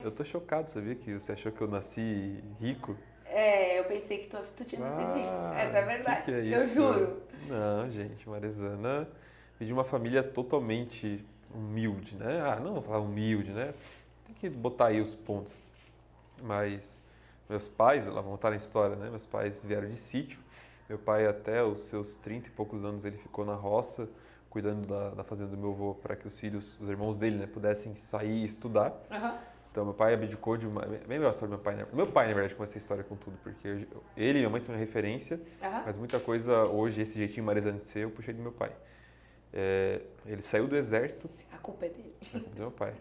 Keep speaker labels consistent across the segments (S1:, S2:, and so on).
S1: Eu tô chocado, sabia que você achou que eu nasci rico?
S2: É, eu pensei que tu tinha nascido rico. Essa é a
S1: Que
S2: verdade.
S1: é
S2: Eu
S1: isso?
S2: juro.
S1: Não, gente, Marizana veio de uma família totalmente humilde, né? Ah, não vou falar humilde, né? Tem que botar aí os pontos. Mas meus pais, lá vão voltar na história, né? Meus pais vieram de sítio. Meu pai, até os seus 30 e poucos anos, ele ficou na roça, cuidando da fazenda do meu avô, para que os filhos, os irmãos dele, né, pudessem sair e estudar.
S2: Aham.
S1: Então, meu pai abdicou de uma. Bem legal a história do meu pai, né? Meu pai, na verdade, começou a história com tudo, porque ele e minha mãe são minha referência,
S2: Aham.
S1: mas muita coisa hoje, esse jeitinho marizano de ser, eu puxei do meu pai. É, ele saiu do exército,
S2: A culpa é dele.
S1: é culpa do meu pai.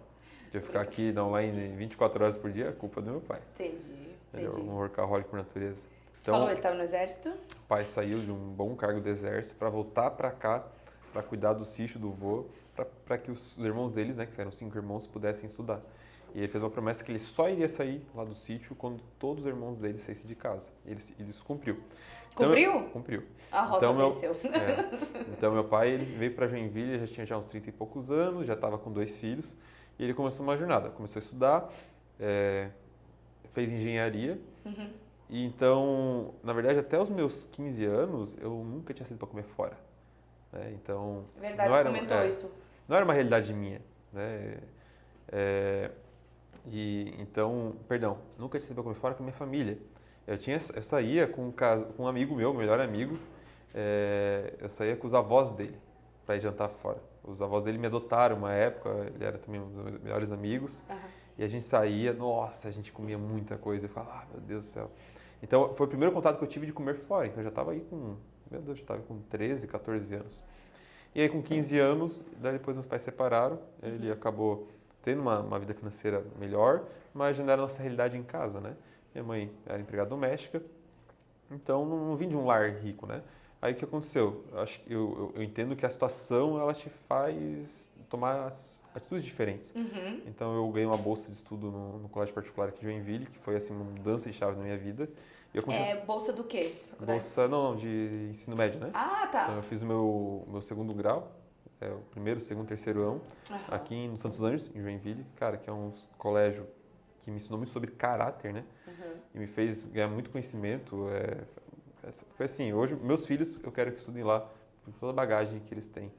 S1: De eu ficar aqui na online 24 horas por dia, é culpa do meu pai.
S2: Entendi,
S1: Ele é um
S2: entendi.
S1: workaholic por natureza.
S2: Tu falou,
S1: Então,
S2: ele tava no exército?
S1: o pai saiu de um bom cargo do exército para voltar para cá, para cuidar do sítio do vô, para que os irmãos deles, né, que eram 5 irmãos, pudessem estudar. E ele fez uma promessa que ele só iria sair lá do sítio quando todos os irmãos dele saíssem de casa. E ele isso cumpriu. Então,
S2: Cumpriu?
S1: cumpriu.
S2: A roça
S1: Então
S2: venceu.
S1: então meu pai ele veio para Joinville, já tinha já uns 30 e poucos anos, já estava com 2 filhos, e ele começou uma jornada. Começou a estudar, fez engenharia, e então, na verdade, até os meus 15 anos, eu nunca tinha saído para comer fora. Né? Então, não
S2: Verdade,
S1: era,
S2: comentou isso.
S1: não era uma realidade minha. Né? É, e então, perdão, nunca tinha saído para comer fora com a minha família. Eu saía com um amigo meu, melhor amigo, eu saía com os avós dele para ir jantar fora. Os avós dele me adotaram uma época, ele era também um dos meus melhores amigos.
S2: Aham.
S1: E a gente saía, nossa, a gente comia muita coisa. Eu falava, meu Deus do céu. Então, foi o primeiro contato que eu tive de comer fora. Então, eu já estava aí com, meu Deus, já estava com 13, 14 anos. E aí, com 15 anos, daí depois meus pais se separaram. Ele acabou tendo uma vida financeira melhor, mas já não era a nossa realidade em casa, né? Minha mãe era empregada doméstica, então não vim de um lar rico, né? Aí o que aconteceu? Eu entendo que a situação ela te faz tomar atitudes diferentes. Então eu ganhei uma bolsa de estudo no colégio particular aqui de Joinville, que foi assim uma mudança de chave na minha vida. E eu comecei
S2: É bolsa do quê? Faculdade?
S1: bolsa não, de ensino médio, né?
S2: Ah,
S1: Então eu
S2: tá.
S1: fiz o meu segundo grau, o primeiro, segundo, terceiro ano,
S2: Aham.
S1: aqui no Santos Anjos, em Joinville, cara, que é um colégio que me ensinou muito sobre caráter, né? E me fez ganhar muito conhecimento. Foi assim, hoje meus filhos eu quero que estudem lá por toda a bagagem que eles têm.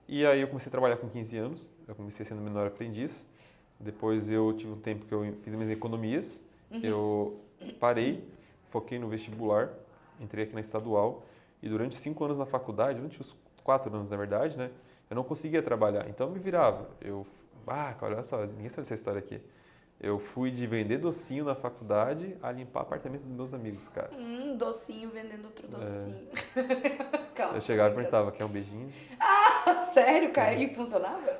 S1: E aí eu comecei a trabalhar com 15 anos, eu comecei sendo menor aprendiz. Depois eu tive um tempo que eu fiz minhas economias, eu parei, foquei no vestibular, entrei aqui na estadual e durante 5 anos na faculdade, durante os 4 anos na verdade, né, eu não conseguia trabalhar. Então eu me virava. Cara, olha só, ninguém sabe essa história aqui. Eu fui de vender docinho na faculdade a limpar apartamento dos meus amigos, cara.
S2: Docinho vendendo outro docinho. Calma,
S1: Eu
S2: tô
S1: chegava e
S2: brincando.
S1: perguntava, quer um beijinho?
S2: Sério, cara? E funcionava?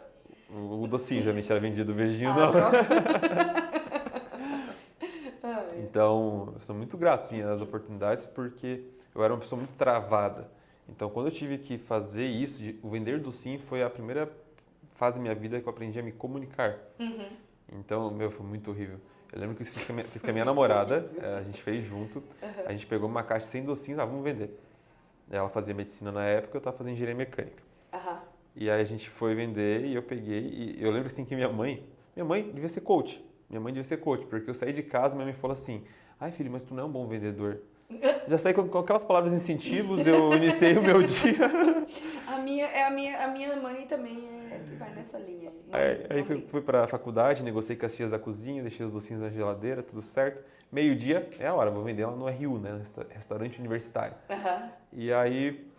S1: O docinho, geralmente era vendido, o beijinho
S2: Ah,
S1: não.
S2: droga. Ai.
S1: Então, eu sou muito grato, sim, às oportunidades, porque eu era uma pessoa muito travada. Então, quando eu tive que fazer isso, o vender docinho foi a primeira fase da minha vida que eu aprendi a me comunicar. Então, meu, foi muito horrível. Eu lembro que eu fiz com a minha namorada, a gente fez junto, a gente pegou uma caixa sem docinhos, vamos vender. Ela fazia medicina na época, eu estava fazendo engenharia mecânica.
S2: Aham.
S1: E aí a gente foi vender e eu peguei, e eu lembro assim que minha mãe devia ser coach. Minha mãe devia ser coach, porque eu saí de casa e minha mãe falou assim, ai filho, mas tu não é um bom vendedor. Já saí com aquelas palavras incentivos, eu iniciei o meu dia.
S2: A minha mãe também vai nessa linha aí.
S1: Aí
S2: Não brinca.
S1: fui para a faculdade, negociei com as tias da cozinha, deixei os docinhos na geladeira, tudo certo. Meio-dia é a hora, vou vender lá no RU, né, restaurante universitário.
S2: Aham.
S1: E aí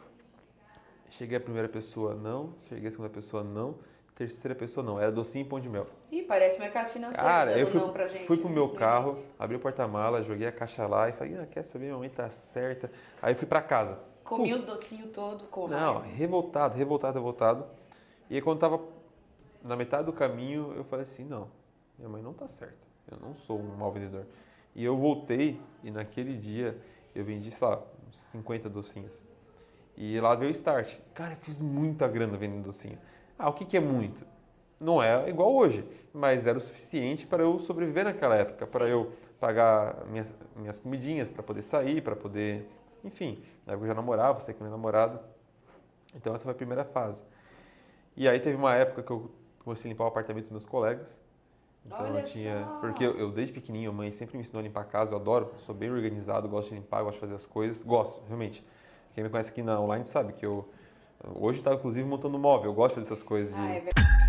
S1: cheguei a primeira pessoa, não, cheguei a segunda pessoa, não, terceira pessoa, não, era docinho e pão de mel.
S2: Ih, parece mercado financeiro
S1: Cara, eu
S2: dando não pra gente,
S1: fui pro
S2: né?
S1: meu
S2: No
S1: carro,
S2: início.
S1: abri o porta-mala, joguei a caixa lá e falei, quer saber, minha mãe tá certa. Aí fui pra casa.
S2: Comi os docinhos todo com
S1: Não,
S2: raiva.
S1: revoltado. E aí quando tava na metade do caminho, eu falei assim, não, minha mãe não tá certa. Eu não sou um mau vendedor. E eu voltei e naquele dia eu vendi, sei lá, uns 50 docinhos. E lá veio o start. Cara, eu fiz muita grana vendendo docinho. O que que é muito? Não é igual hoje, mas era o suficiente para eu sobreviver naquela época, para
S2: Sim.
S1: eu pagar minhas comidinhas, para poder sair, para poder... Enfim, na época eu já namorava, saí com minha namorada. Então essa foi a primeira fase. E aí teve uma época que eu comecei a limpar o apartamento dos meus colegas. Então
S2: Olha
S1: eu tinha.
S2: só.
S1: Porque eu desde pequenininho, a mãe sempre me ensinou a limpar a casa, eu adoro, sou bem organizado, gosto de limpar, gosto de fazer as coisas, gosto, realmente. Quem me conhece aqui na online sabe que eu. Hoje eu estava inclusive montando um móvel, eu gosto de fazer essas coisas
S2: Ah, é
S1: de
S2: verdade.